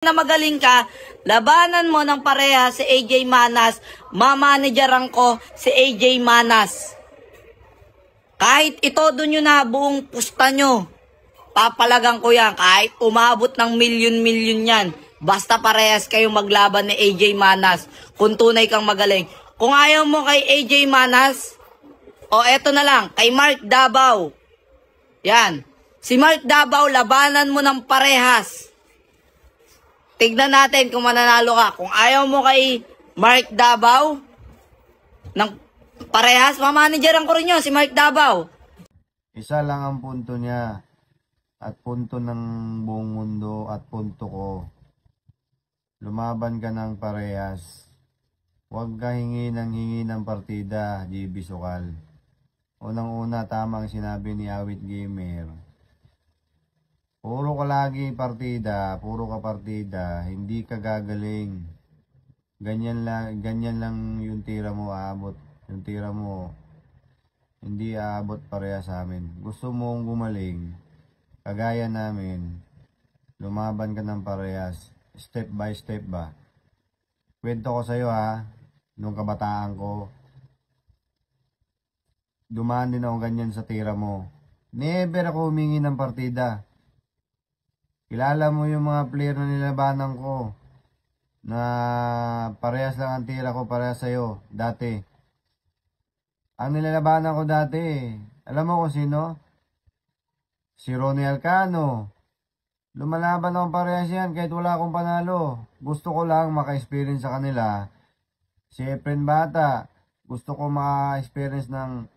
na magaling ka, labanan mo ng pareha si AJ Manas, mamanageran ko si AJ Manas. Kahit itodo nyo na buong pusta nyo, papalagang ko yan, kahit umabot ng milyon-milyon yan, basta parehas kayong maglaban ni AJ Manas, kung tunay kang magaling. Kung ayaw mo kay AJ Manas, o eto na lang, kay Mark Davao. Yan, si Mark Davao, labanan mo ng parehas. Tignan natin kung mananalo ka. Kung ayaw mo kay Mark Davao, ng parehas, mamanageran ko rin yun, si Mark Davao. Isa lang ang punto niya, at punto ng buong mundo, at punto ko. Lumaban ka ng parehas. Huwag ka hingi ng partida, JB Sukal. Unang-una, tamang sinabi ni Awit Gamer. Puro ka lagi partida, hindi ka gagaling. Ganyan lang yung tira mo aabot. Yung tira mo, hindi aabot pareha sa amin. Gusto mong gumaling, kagaya namin, lumaban ka ng parehas, step by step ba. Kwento ko sa'yo nung kabataan ko, dumaan din ako ganyan sa tira mo. Never ako humingi ng partida. Kilala mo yung mga player na nilabanan ko na parehas lang ang tira ko, parehas sa'yo dati. Ang nilalabanan ko dati, alam mo kung sino? Si Ronnie Alcano. Lumalaban akong parehas yan kahit wala akong panalo. Gusto ko lang maka-experience sa kanila. Si Efren Bata, gusto ko maka-experience ng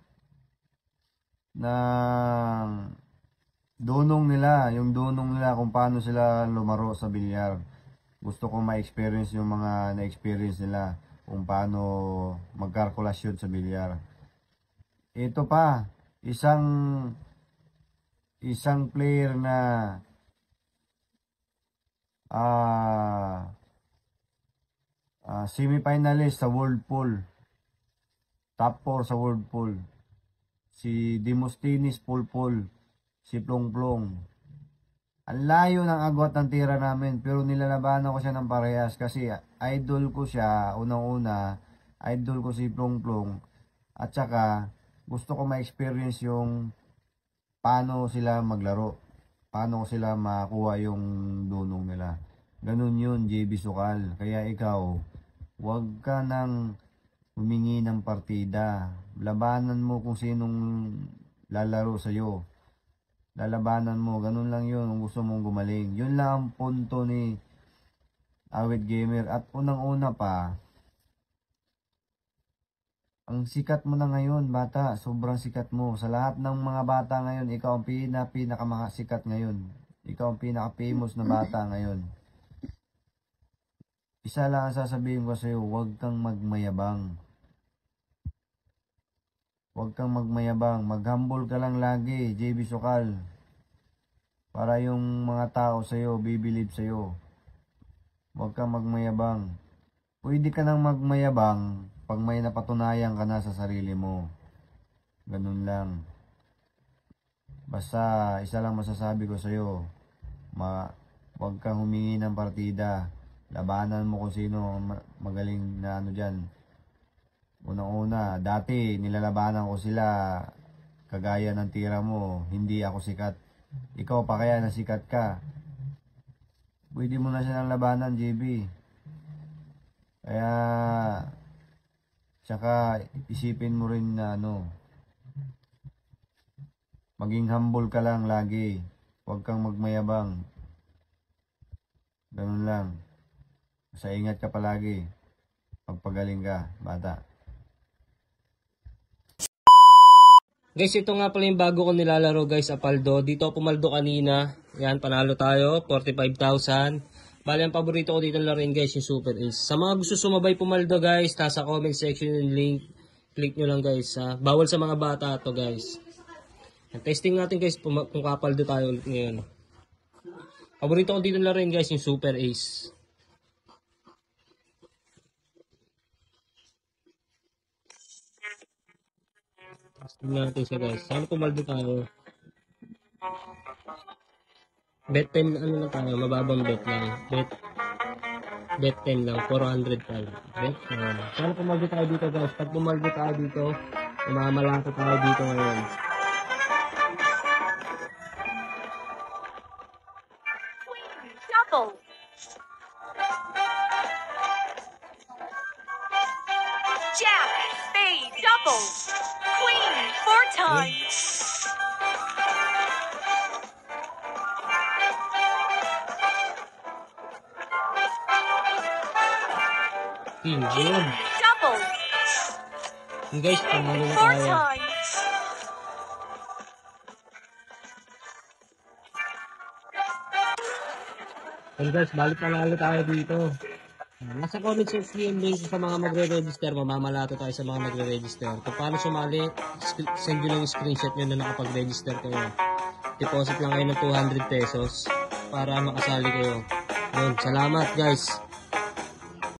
dunong nila, yung dunong nila kung paano sila lumaro sa bilyar. Gusto ko ma-experience yung mga na-experience nila kung paano magkalkulasyon sa bilyar. Ito pa, isang player na semi-finalist sa World Pool. Top 4 sa World Pool. Si Demosthenes Pulpul. Si Plong-Plong. Ang layo ng agwat ng tira namin, pero nilalabanan ko siya ng parehas kasi idol ko siya, unang-una, idol ko si Plong-Plong. At saka, gusto ko ma-experience yung paano sila maglaro, paano ko sila makuha yung dunong nila. Ganun yun, JB Sukal. Kaya ikaw, huwag ka nang humingi ng partida. Labanan mo kung sinong lalaro sa'yo. Lalabanan mo, ganun lang yun kung gusto mong gumaling. Yun lang ang punto ni Awit Gamer. At unang-una pa, ang sikat mo na ngayon, bata. Sobrang sikat mo. Sa lahat ng mga bata ngayon, ikaw ang pinaka-sikat ngayon. Ikaw ang pinaka-famous na bata ngayon. Isa lang ang sasabihin ko sa'yo, huwag kang magmayabang. Huwag kang magmayabang. Mag-humble ka lang lagi, JB Sukal. Para yung mga tao sa'yo, bibilib sa'yo. Huwag kang magmayabang. Pwede ka nang magmayabang pag may napatunayan ka na sa sarili mo. Ganun lang. Basta, isa lang masasabi ko sa'yo. Huwag kang humingi ng partida. Labanan mo kung sino magaling na dyan. Unang-una, dati nilalabanan ko sila kagaya ng tira mo, hindi ako sikat. Ikaw pa kaya nasikat ka. Pwede mo na siya ng labanan, JB. Kaya, tsaka isipin mo rin na maging humble ka lang lagi. Huwag kang magmayabang. Ganun lang. Sa ingat ka palagi. Pagpagaling ka, bata. Guys, ito nga pala yung bago ko nilalaro guys, Apaldo. Dito ako pumaldo kanina. Yan, panalo tayo. 45,000. Bali, ang paborito ko dito laruin guys, yung Super Ace. Sa mga gusto sumabay pumaldo guys, nasa comment section yung link. Click nyo lang guys. Bawal sa mga bata to guys. Testing natin guys kung kapaldo tayo ulit ngayon. Paborito ko dito laruin guys, yung Super Ace. Tingnan natin siya guys. Sana pumaldo tayo. Bet 10, ano na tayo, mababang bet lang. Bet 10 lang, 400 tayo. Bet, sana pumaldo tayo dito guys. Pag pumaldo tayo dito, umamalaki tayo dito ngayon. Double. Jack, spade, double. Queen, 4 times. King, King, yun. double. Yun guys, panalo na 4 tayo. times. Yun guys, balik panalo tayo dito. Nasa comment section yung link sa mga magre-register. Mamamalato tayo sa mga nagre-register. Kung paano sumali, send nyo lang yung screenshot nyo na nakapag-register kayo. Deposit lang kayo ng 200 pesos para makasali kayo. Yun, salamat guys.